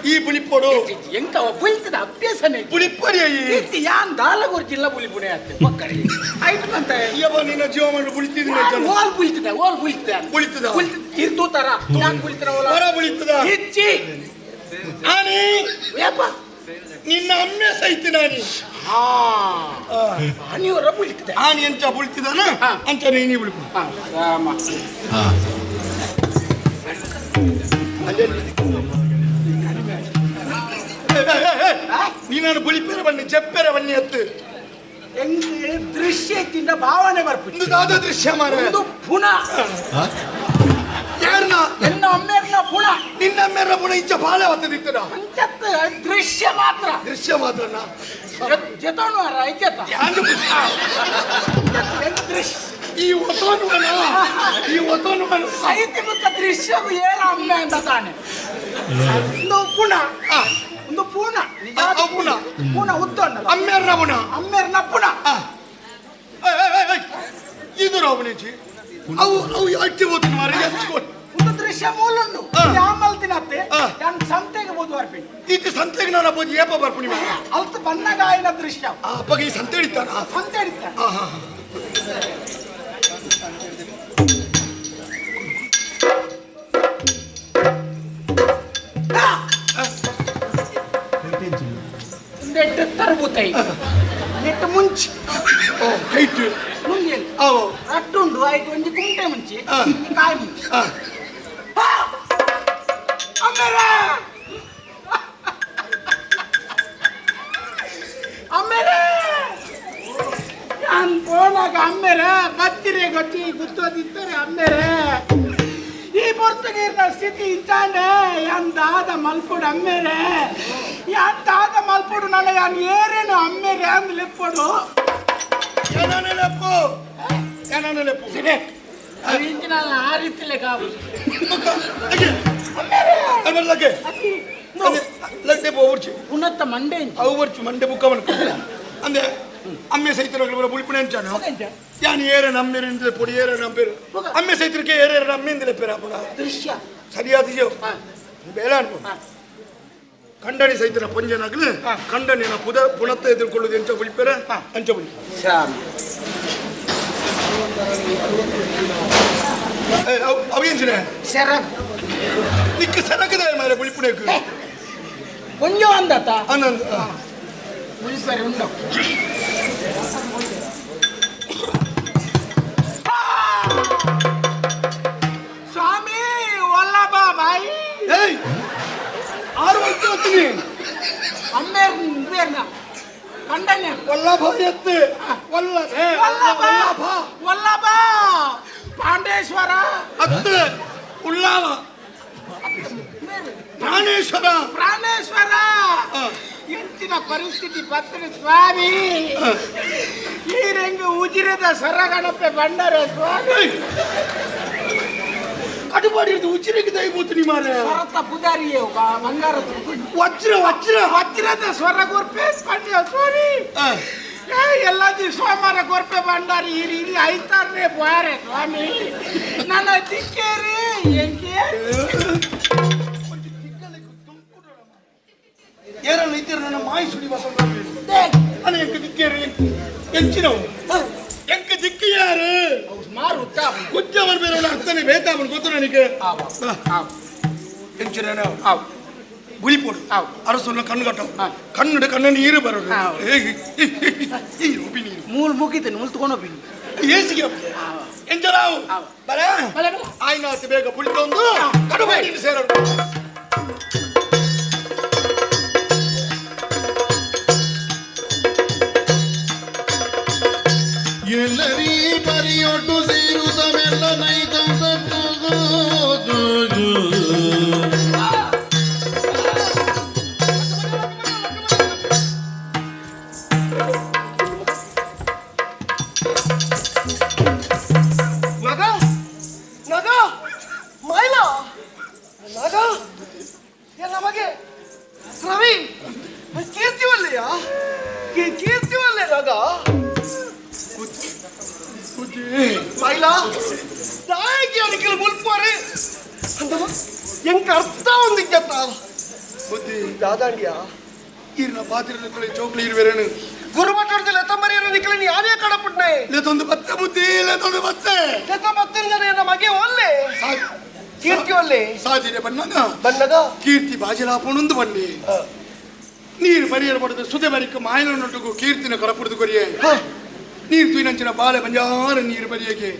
ಈ ಬುಳಿಪೋಡು ಎಂಕವ ಬುಳಿತದ ಅಭ್ಯಾಸನೇ ಬುಳಿಪಡಿ ಯಾನ್ ದಾಲ ಗುರ್ತಿಲ್ಲ ಬುಲಿಪುಣೆ ಆತ್ತೆ ಮಕ್ಕಳಿ ಆಯ್ತು ಅಂತ ಇವ ನಿನ್ನ ಜೀವ ಮಾಡಿ ಬುಳಿತಿದ್ದೀನಿ ಓಲ್ ಬುಳಿತದ ಇರ್ತು ತರ ಯಾನ್ ಬುಳಿತರ ಹೊರ ಬುಳಿತದ ಹೆಚ್ಚಿ ಆನಿ ಯಪ್ಪ ನಿನ್ನ ಅಮ್ಮೆ ಸಹಿತ ನಾನಿ ಆನಿಯವರ ಬುಳಿತದೆ ಆನಿ ಎಂಚ ಬುಳಿತಿದಾನ ಅಂಚ ನೀನಿ ಬುಳಿಪು ರಾಮ ನೀನು ಬುಳಿಪೇರ ಬನ್ನಿ ಜಪ್ಪೇರ ಬನ್ನಿ ಎತ್ತು ಎಂಗೆ ದೃಶ್ಯದಿಂದ ಭಾವನೆ ಬರ್ಬಿಟ್ಟು ದಾದ ದೃಶ್ಯ ಮಾರ ಒಂದು ಪುನಃ ಯಾರನ್ನ ಎನ್ನ ಅಮ್ಮೇರ್ನ ಪುನಃ ನಿನ್ನ ಅಮ್ಮೇರ ಪುನಃ ಇಂಚ ಬಾಳೆ ಹೊತ್ತದಿತ್ತದ ಅಂಚತ್ತ ದೃಶ್ಯ ಮಾತ್ರನ ಜತೋನು ಐಕ್ಯತ ದೃಶ್ಯ ಈ ಒತ್ತೋನುವನ ಸಾಹಿತ್ಯಕ ದೃಶ್ಯ ಏನ ಅಮ್ಮೆ ಅಂತ ತಾನೆ ಒಂದು ಪುನಃ ಉತ್ತೊಂಡ ಅಮ್ಮೇರ್ನ ಪುನಃ ಇದು ರಾವಣಿಜಿ ಅವು ಅಟ್ಟಿ ಹೋಗ್ತೀನಿ ಮಾರಿ ಒಂದು ದೃಶ್ಯ ಮೂಲುಂಡು ಯಾಮಲ್ತಿನತ್ತೆ ನಾನು ಸಂತೆಗೆ ಬೋದು ಬರ್ತೀನಿ ಈತ ಸಂತೆಗೆ ನಾನು ಬೋದು ಏಪ ಬರ್ಪುಣಿ ಅಲ್ತ ಬನ್ನಗಾಯನ ದೃಶ್ಯ ಅಪ್ಪಗೆ ಈ ಸಂತೆ ಹಿಡಿತಾನ ಸಂತೆ ಹಿಡಿತಾನ ನೆಟ್ಟು ತರಬೂತೈ ನೆಟ್ಟು ಮುಂಚಿ ಕೈಟ್ ಮುಂಜಾನೆ ಅಟ್ಟುಂಡು ಆಯ್ತು ಒಂದು ಕುಂಟೆ ಮುಂಚಿ ಕಾಯಿ ಮುಂಚಿ ಅಮ್ಮೇರೆ ನಾನು ಫೋನಾಗ ಅಮ್ಮೇರೆ ಬತ್ತಿರೆ ಗೊತ್ತಿ ಗುತ್ತೋದಿತ್ತಾರೆ ಅಮ್ಮೇರೆ ಈ ಪೊರ್ತುಗೀರ್ನ ಸ್ಥಿತಿ ಇಂಚಾಂಡೆ ಎಂದಾದ ಮಲ್ಪುಡು ಅಮ್ಮೇರೆ ಎಂದಾದ ಮಲ್ಪುಡು ನನ್ನ ಯಾನ್ ಏರೇನು ಅಮ್ಮೇರೆ ಅಂದ್ ಲೆಪ್ಪಡು ಲೆಪ್ಪು ಇಂಚಿನ ಆ ರೀತಿಲೇ ಕಾವು ಉನ್ನತ ಮಂಡೆ ಅವು ಬರ್ಚು ಮಂಡೆ ಬುಕ್ಕವನು ಅಂದೆ ಅಮ್ಮೆ ಸೈತರಗಳು ಬುಳಿಪುಣೆ ಅಂಚಾನು ಯಾನ್ ಏರ ನಮ್ಮೇರಿಂದಲೇ ಪೊಡಿ ಏರ ನಂಬೇರು ಅಮ್ಮೆ ಸೈತರಿಗೆ ಏರ ನಮ್ಮಿಂದಲೇ ಪೇರ ದೃಶ್ಯ ಸರಿಯಾದಿಯೋ ಬೇಡ ಅನ್ಕೋ ಕಂಡಣಿ ಸೈತನ ಪಂಜನಾಗ್ಲು ಕಂಡಣಿನ ಪುನತ್ತ ಎದುರ್ಕೊಳ್ಳೋದು ಎಂಚ ಬುಳಿಪೇರ ಅಂಚ ಬುಳಿ ಅವೇಂಜಿನ ಸೆರಗ್ ನಿಕ್ಕ ಸರಕದ ಮಾರೆ ಬುಳಿಪುಣೆಕ್ ಕೊಂಜ ಅಂದತ ಆನಂದ್ ಬುಳಿಪೇರೆ ಉಂಡು ಸ್ವಾಮಿ ವಲ್ಲಭ ಬಾಯಿ ಆರು ವರ್ಷ ಹೋಗ್ತೀನಿ ಅಮ್ಮೇರ್ನ ಕಂಡನೆ ವಲ್ಲಭ ಎತ್ತು ವಲ್ಲಭ ಪಾಂಡೇಶ್ವರ ಹತ್ತು ಉಳ್ಳಾಲ ಪ್ರಾಣೇಶ್ವರ ಪ್ರಾಣೇಶ್ವರ ಎಂಚಿನ ಪರಿಸ್ಥಿತಿ ಪತ್ರ ಸ್ವಾಮಿ ಈ ರಂಗ ಉಜಿರದ ಸರಗಣಪೆ ಬಂಡರೆ ಸ್ವಾಮಿ ಕಡುಬಾಡಿದ್ದು ಉಚ್ಚಿರಿಗೆ ದಯಬೂತು ಮಾರೆ ಸ್ವರತ ಪುದಾರಿಯೇ ಬಂಗಾರದ ವಜ್ರ ವಜ್ರ ವಜ್ರದ ಸ್ವರ ಗೊರ್ಪೆ ಸ್ಪಂದ್ಯ ಸ್ವಾಮಿ ಎಲ್ಲದಿ ಸೋಮವಾರ ಗೊರ್ಪೆ ಬಂಡಾರಿ ಇಲ್ಲಿ ಐತಾರನೇ ಬಾರೆ ಸ್ವಾಮಿ ನನ್ನ ದಿಕ್ಕೇರಿ ಹೆಂಗೆ ಯಾರನ್ನ ಇದ್ದೀರ ನನ್ನ ಮಾಯಿ ಸುಡಿ ಬಸವ ನಾನು ಎಂಕ ದಿಕ್ಕೇರಿ ಎಂಚಿನವು ಎಂಕ ದಿಕ್ಕು ಯಾರು ಮಾರು ಕುಜ್ಜವರ ಬೇರೆ ಅರ್ಥನೇ ಬೇತಾವನು ಗೊತ್ತು ನನಗೆ ಎಂಚಿನ ಬುಳಿಪೋಡು ಅರಸನ್ನ ಕಣ್ಣು ಕಟ್ಟವು ಕನ್ನಡ ಕಣ್ಣ ನೀರು ಬರೋದು ಮೂಲ್ ಮುಗಿತೇನೆ ಮೂಲ್ ತಗೊಂಡೋಗಿ ಏಸಿಗೆ ಎಂಜರಾವು ಬರ ಆಯ್ನಾತಿ ಬೇಗ ಪುಳಿತೊಂದು ಕಡುಬಾಡಿ ಸೇರೋದು ಎಲ್ಲರೀ ಪರಿಯೊಟ್ಟು ಸೇರುತ್ತವೆಲ್ಲ ನೈತಂತ ನಮಗೆ ರವಿ ಕೀರ್ತಿವಲ್ಲೆಯಾ ಕೀರ್ತಿವಲ್ಲೆ ರಾಗ ಮೈಲಾ ನಾಯಕಿ ಅದಕ್ಕೆ ಮುಲ್ಪಾರೆ ಎಂಕ ಅರ್ಥ ಒಂದಿಕ್ಕತ್ತ ಬುದ್ಧಿ ದಾದಾಂಡಿಯಾ ಇರ್ನ ಪಾತ್ರೆ ಚೌಕ್ಲಿ ಇರುವೇರೇನು ಗುರುಮಠದಲ್ಲಿ ಎತ್ತಂಬರಿಯನ್ನು ನಿಕ್ಕಲಿ ನೀ ಯಾರೇ ಕಡಪುಟ್ನೆ ಲೇತೊಂದು ಬತ್ತೆ ಬುದ್ಧಿ ಲೇತೊಂದು ಬತ್ತೆ ಲೇತ ಬತ್ತಿನ ನಮಗೆ ಒಲ್ಲೆ ಕೀರ್ತಿ ಒಲ್ಲೆ ಸಾಜಿರೆ ಬನ್ನಗ ಕೀರ್ತಿ ಬಾಜಿಲಾಪಣೊಂದು ಬನ್ನಿ ನೀರು ಪರಿಯರು ಪಡೆದು ಸುದೆ ಬರಿಕ ಮಾಯನೊಟ್ಟಿಗೂ ಕೀರ್ತಿನ ಕಡಪುಡ್ದು ಕೊರಿಯೇ ನೀರು ತುಯ್ನಂಚಿನ ಬಾಳೆ ಬಂಜಾರ ನೀರು ಬರಿಯಗೆ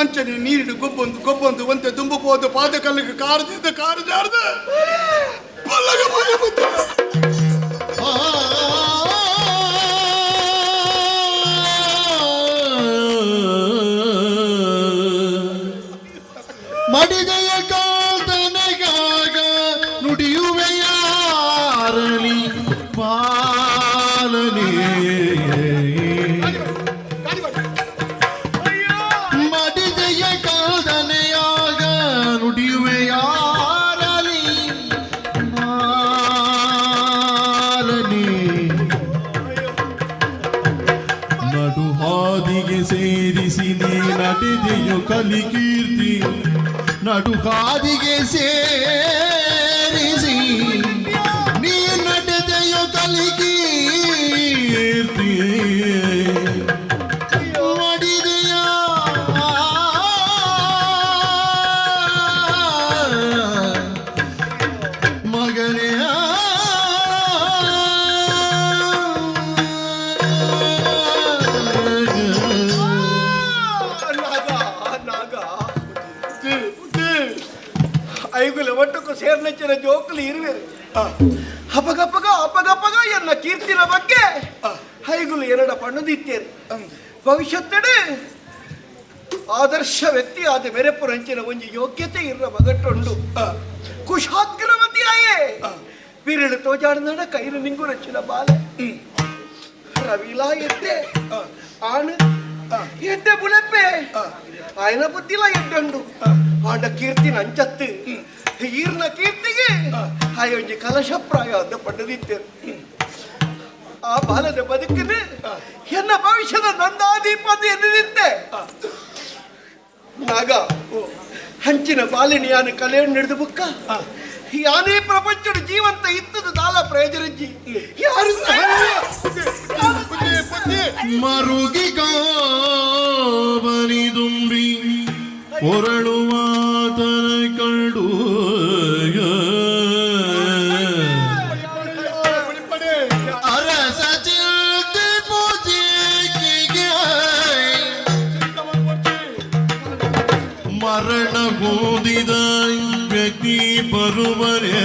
ಅಂಚನೆ ನೀರಿನ ಗೊಬ್ಬೊಂದು ಗೊಬ್ಬೊಂದು ಒಂತೆ ದುಂಬು ಹೋದು ಪಾದ ಕಲ್ಲಿಗೆ ಕಾರದಿಂದ ಕಾರು ಜಾರ್ದ ಪಲ್ಲಗ ಭಯ ಬಂತು ಮಡಿದೆಯ ಕಾಲ್ತನೆಗಾಗ ನುಡಿಯುವೆಯಾರಳಿ ಪಾಲನೆ ಮಡಿದೆಯ ಕಾಲ್ತನೆಯಾಗ ನುಡಿಯುವೆಯಾರಳಿ ಪಾಲನೆ ನಡು ಹಾದಿಗೆ ಸೇರಿಸಿ ನೀ ನಡೆದೆಯು ಕಲಿಕೀರ್ತಿ ನಡು ಹಾದಿಗೆ ಸೇರಿಸಿ ನೀ ನಡೆದೆಯೋ ಕಲಿಕೀರ್ತಿ ಮಾಡಿದೆಯ ಮಗನೇ ಐಗುಲ ಒಟ್ಟಕ್ಕೂ ಸೇರ್ನಚ್ಚಿನ ಜೋಕಲಿ ಇರುವೆ ಅಪಗಪಗ ಎನ್ನ ಕೀರ್ತಿನ ಬಗ್ಗೆ ಐಗುಲು ಎರಡ ಪಣ್ಣದಿತ್ತೇರಿ ಭವಿಷ್ಯತ್ತಡೆ ಆದರ್ಶ ವ್ಯಕ್ತಿ ಆದ ಮೆರೆಪುರಂಚಿನ ಒಂದು ಯೋಗ್ಯತೆ ಇರುವ ಮಗಟ್ಟುಂಡು ಕುಶಾಗ್ರವತಿ ಆಯೇ ಬಿರಳು ತೋಜಾಡ್ನಾಡ ಕೈರು ನಿಂಗು ರಚ್ಚಿನ ಬಾಲೆ ರವಿಲಾ ಎದ್ದೆ ಆಣ ಎಡ್ಡೆ ಬುಳೆಪ್ಪೆ ಆಯ್ನ ಬುದ್ಧಿಲ ಎಡ್ಡಂಡು ಆಂಡ ಕೀರ್ತಿ ನಂಚತ್ತು ಈರ್ನ ಕೀರ್ತಿಗೆ ಆಯೊಂಜಿ ಕಲಶಪ್ರಾಯ ಅಂತ ಪಡೆದಿದ್ದೇನೆ ಆ ಬಾಲದ ಬದುಕಿನ ಎನ್ನ ಭವಿಷ್ಯದ ನಂದಾದೀಪ ಅಂತ ಎನ್ನಿದ್ದೆ ನಾಗ ಹಂಚಿನ ಬಾಲಿನಿ ಯಾನ ಕಲೆಯನ್ನು ನಡೆದು ಬುಕ್ಕ ಯಾನೇ ಪ್ರಪಂಚದ ಜೀವಂತ ಇತ್ತದ ದಾಲ ಪ್ರಯೋಜನಜ್ಜಿ ಯಾರು ಮರುಗಿ ಗಾಬನಿ ದುಂಬಿ ಹೊರಳುವಾತನ ಕಂಡು ಅರಸ ಚಿಲ್ತೆ ಪೂಜೆಗೆ ಮರಣ ಹೊಂದಿದ ವ್ಯಕ್ತಿ ಬರುವರೆಗೆ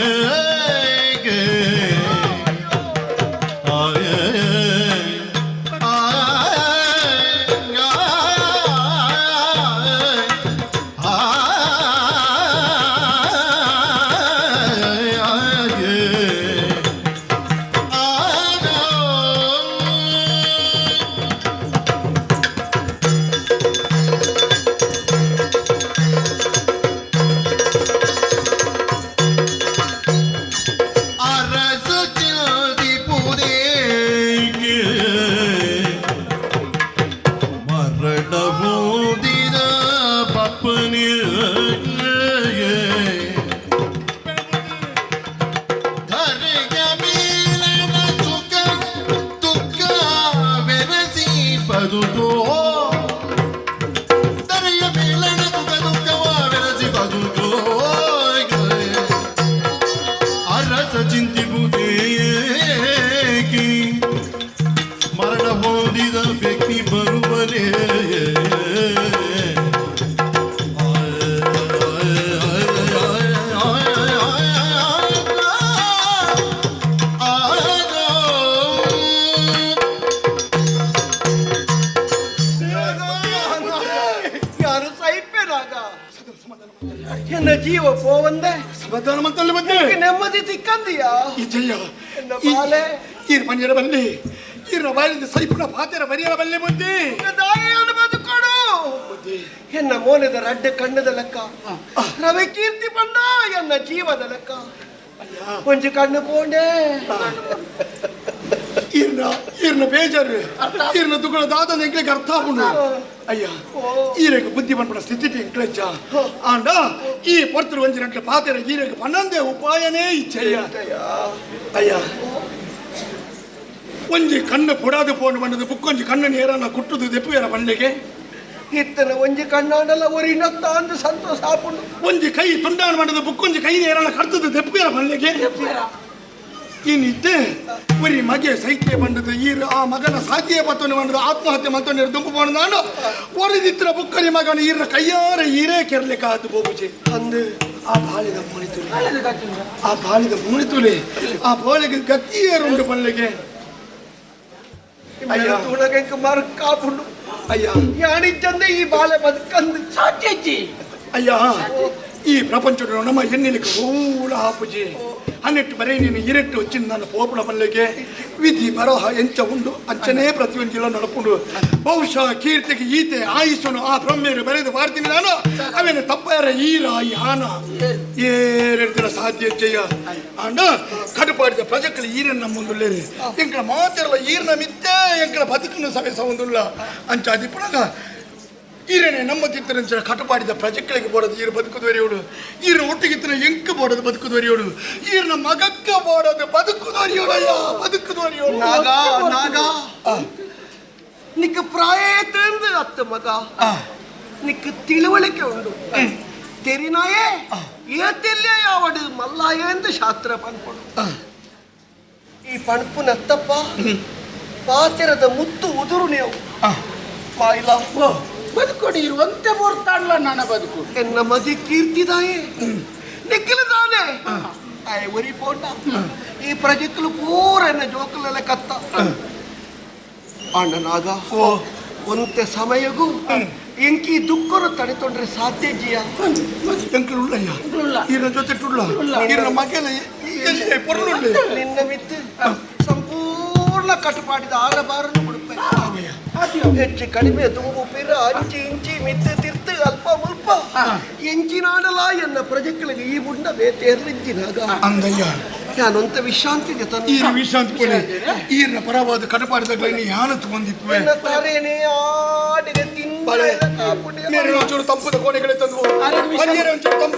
ಎನ್ನ ಜೀವ ಪೋವಂದೆ ಸಮಾಧಾನ ಮತ್ತಲ್ಲಿ ಬಂದೆ ನೆಮ್ಮದಿ ತಿಕ್ಕಂದಿಯಾ ಇಜಯ್ಯ ಎನ್ನ ಬಾಲೆ ಈರ್ ಮನೆಯರ ಬಲ್ಲಿ ಈರ್ನ ಬಾಯಿಂದ ಸೈಪುನ ಪಾತೆರ ಬರಿಯರ ಬಲ್ಲೆ ಬುದ್ಧಿ ದಾಯಿಯನ್ನು ಬದುಕೊಡು ಎನ್ನ ಮೋನದ ರಡ್ಡ ಕಣ್ಣದ ಲೆಕ್ಕ ರವಿ ಕೀರ್ತಿ ಬಂದ ಎನ್ನ ಜೀವದ ಲೆಕ್ಕ ಒಂಜಿ ಕಣ್ಣು ಪೋಂಡೆ ಈರ್ನ ಬೇಜಾರು ಈರ್ನ ತುಗಳ ದಾದ ಎಂಕ್ಲೆಗೆ ಅರ್ಥ ಆಗುಂಡು ಅಯ್ಯ ಈರೆಗೆ ಬುದ್ಧಿ ಬಂದ್ಬಿಡ ಸ್ಥಿತಿ ಎಂಕ್ಲೆಜ್ಜ ಆಂಡ ಈ ಪೊರ್ತರು ಒಂಜಿ ಗಂಟೆ ಪಾತೆರ ಈರೆಗೆ ಪನ್ನಂದೆ ಉಪಾಯನೇ ಇಚ್ಛೆಯ್ಯ ಅಯ್ಯ ಒಂಜಿ ಕಣ್ಣು ಪೊಡಾದು ಪೋಂಡು ಬಂದದು ಬುಕ್ಕೊಂಜಿ ಕಣ್ಣು ನೇರನ್ನ ಕುಟ್ಟುದು ದೆಪ್ಪುಯರ ಬಂಡೆಗೆ ಇತ್ತನ ಒಂಜಿ ಕಣ್ಣಾಂಡಲ ಒರಿ ನತ್ತ ಅಂದು ಸಂತೋಷ ಆಪುಂಡು ಒಂಜಿ ಕೈ ತುಂಡಾಣ ಮಾಡದು ಬುಕ್ಕೊಂಜಿ ಕೈ ನೇರನ್ನ ಕಡ್ತದು ದೆಪ್ಪುಯರ ಬಂಡೆಗೆ ಇನ್ನಿದ್ದೆ ಒರಿ ಮಗೆ ಸೈಕ್ಯ ಬಂದದು ಈರು ಆ ಮಗನ ಸಾಧ್ಯ ಪತ್ತೊಂದು ಬಂದದು ಆತ್ಮಹತ್ಯೆ ಮತ್ತೊಂದು ದುಂಪು ಬಂದು ನಾನು ಒರಿದಿತ್ರ ಬುಕ್ಕರಿ ಮಗನ ಈರ ಕೈಯಾರ ಈರೇ ಕೆರ್ಲಿಕ್ಕೆ ಆತು ಬೋಬುಜಿ ಅಂದು ಆ ಬಾಳಿದ ಮುಣಿತುಲೆ ಆ ಬಾಳಿಗೆ ಗತಿಯರುಂಡು ಬಲ್ಲಿಗೆ ಅಯ್ಯ ತುಳಗೆಂಕ ಮರಕ್ ಕಾಪುಂಡು ಅಯ್ಯ ಯಾಣಿಜ್ಜಂದೆ ಈ ಬಾಲೆ ಬದುಕಂದು ಸಾಧ್ಯಜ್ಜಿ ಅಯ್ಯ ಈ ಪ್ರಪಂಚದ ನಮ್ಮ ಹೆಣ್ಣಿಲಿಕ್ಕೆ ಊಳ ಆಪುಜಿ ಅನ್ನೆಟ್ಟು ಬರೀ ನೀನು ಇರೆಟ್ಟು వచ్చింది ನನ್ನ ಪೋಪುಳ ಮಲ್ಲಿಗೆ ವಿಧಿ ಬರಹ ಎಂಚ ಉಂಡು ಅಂಚನೇ ಪ್ರತಿಯೊಂದು ಜಿಲ್ಲ ನಡ್ಕೊಂಡು ಬಹುಶಃ ಕೀರ್ತಿಗೆ ಈತೆ ಆಯುಷನು ಆ ಬ್ರಹ್ಮೆಯರು ಬರೆದು ಮಾಡ್ತೀನಿ ನಾನು ಅವೇನು ತಪ್ಪಾರ ಈರ ಈ ಆನ ಏರೆಡ್ತಿರ ಸಾಧ್ಯ ಜಯ ಅಂಡ ಕಡುಪಾಡಿದ ಪ್ರಜೆಗಳು ಈರನ್ನ ಮುಂದುಳ್ಳೇರಿ ಎಂಕಳ ಮಾತಿರಲ್ಲ ಈರ್ನ ಮಿತ್ತೆ ಎಂಕಳ ಬದುಕನ್ನು ಸವೆಸ ಒಂದುಲ್ಲ ಅಂಚ ಅದಿಪ್ಪಳಗ ಈರನೇ ನಮ್ಮ ತಿತ್ತರಂಚ ಕಟಪಾಡಿದ ಪ್ರಜೆಗಳಿಗೆ ಬೋಡದು ಈರು ಬದುಕುದವರಿಯೋಡು ಈರು ಒಟ್ಟಿಗಿತ್ತನ ಎಂಕ ಬೋಡದು ಬದುಕುದವರಿಯೋಡು ಈರ್ನ ಮಗಕ್ಕ ಬೋಡದು ಬದುಕುದವರಿಯೋಡಯ್ಯ ಬದುಕುದವರಿಯೋಡು ನಾಗ ನಿಕ್ಕ ಪ್ರಾಯ ತಂದು ಅತ್ತ ಮಗ ನಿಕ್ಕ ತಿಳುವಳಿಕೆ ಉಂಡು ತೆರಿನಾಯೇ ಏತೆಲ್ಲೇ ಯಾವಡು ಮಲ್ಲಾಯ ಎಂದು ಶಾಸ್ತ್ರ ಪನ್ಪಡು ಈ ಪಣಪು ನತ್ತಪ್ಪ ಪಾತೆರದ ಮುತ್ತು ಉದುರು ನೀವು ಮಾಯಿಲ ಬದುಕೊಡಿ ಇರುವಂತೆ ಬರ್ತಾಡ್ಲ ನನ್ನ ಬದುಕು ಎನ್ನ ಮದಿ ಕೀರ್ತಿದಾಯೇ ನಿಖಿಲದಾನೆ ಆಯ್ ಒರಿ ಪೋಂಡ ಈ ಪ್ರಜೆಕಲು ಪೂರ ಎನ್ನ ಜೋಕಲೆಲ್ಲ ಕತ್ತ ಅಣ್ಣನಾಗ ಒಂತೆ ಸಮಯಗೂ ಎಂಕಿ ದುಃಖರು ತಡೆತೊಂಡ್ರೆ ಸಾಧ್ಯ ಜಿಯ ಎಂಕಳುಳ್ಳಯ್ಯ ಈರ ಜೊತೆ ಟುಳ್ಳ ಈರ ಮಗಲ ಪೊರ್ಲುಳ್ಳೆ ನಿನ್ನ ಮಿತ್ತು ಸಂಪೂರ್ಣ ಕಟುಪಾಡಿದ ಆರಬಾರನ್ನು ಬಿಡುತ್ತೆ ಹೆಚ್ಚು ಕಡಿಮೆ ತುಂಬು ಪಿರ ಅಂಚಿ ಇಂಚಿ ಮಿತ್ತೆ ತಿರ್ತು ಅಲ್ಪ ಮುಲ್ಪ ಎಂಚಿನಾಡಲ ಎನ್ನ ಪ್ರಜೆಗಳಿಗೆ ಈ ಮುಂಡ ಬೇತೇರ್ಲಿಂಚಿನಾಗ ಅಂದಯ್ಯ ನಾನೊಂತ ವಿಶ್ರಾಂತಿ ಈರ ವಿಶ್ರಾಂತಿ ಕೊಡಿ ಈರ್ನ ಪರವಾದ ಕಟಪಾಡಿದಾಗಲಿ ಯಾನತ್ತು ಬಂದಿತ್ತು ಎನ್ನ ತಾರೇನೆ ಆಡಿಗೆ ತಿಂಬಳೆ ಮೇರೆ ಒಂಚೂರು ತಂಪದ ಕೋಣೆಗಳೇ ತಂದು ಒಂಚೂರು ತಂಪು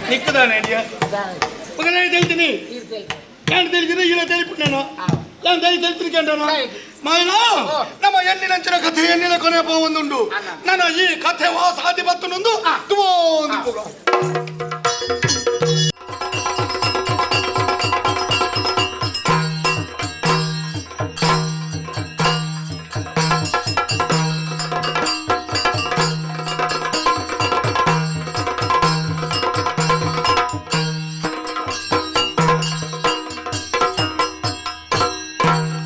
ನಿಕ್ಕದಾನೆ ಮಗನೇ ಹೇಳ್ತೀನಿ ನಾನು ತಿಳಿದಿನ ಇಲ್ಲ ತಿಳಿಬಿಟ್ಟು ನಾನು ತಿಳಿತೀನಿ ಕಂಡನು ಮಗನ ನಮ್ಮ ಹೆಣ್ಣಿನಂಚಿನ ಕಥೆ ಹೆಣ್ಣಿನ ಕೊನೆ ಒಂದುಂಡು ನಾನು ಈ ಕಥೆ ಸಾಧ್ಯ ಬತ್ತುನೊಂದು ತುಂಬ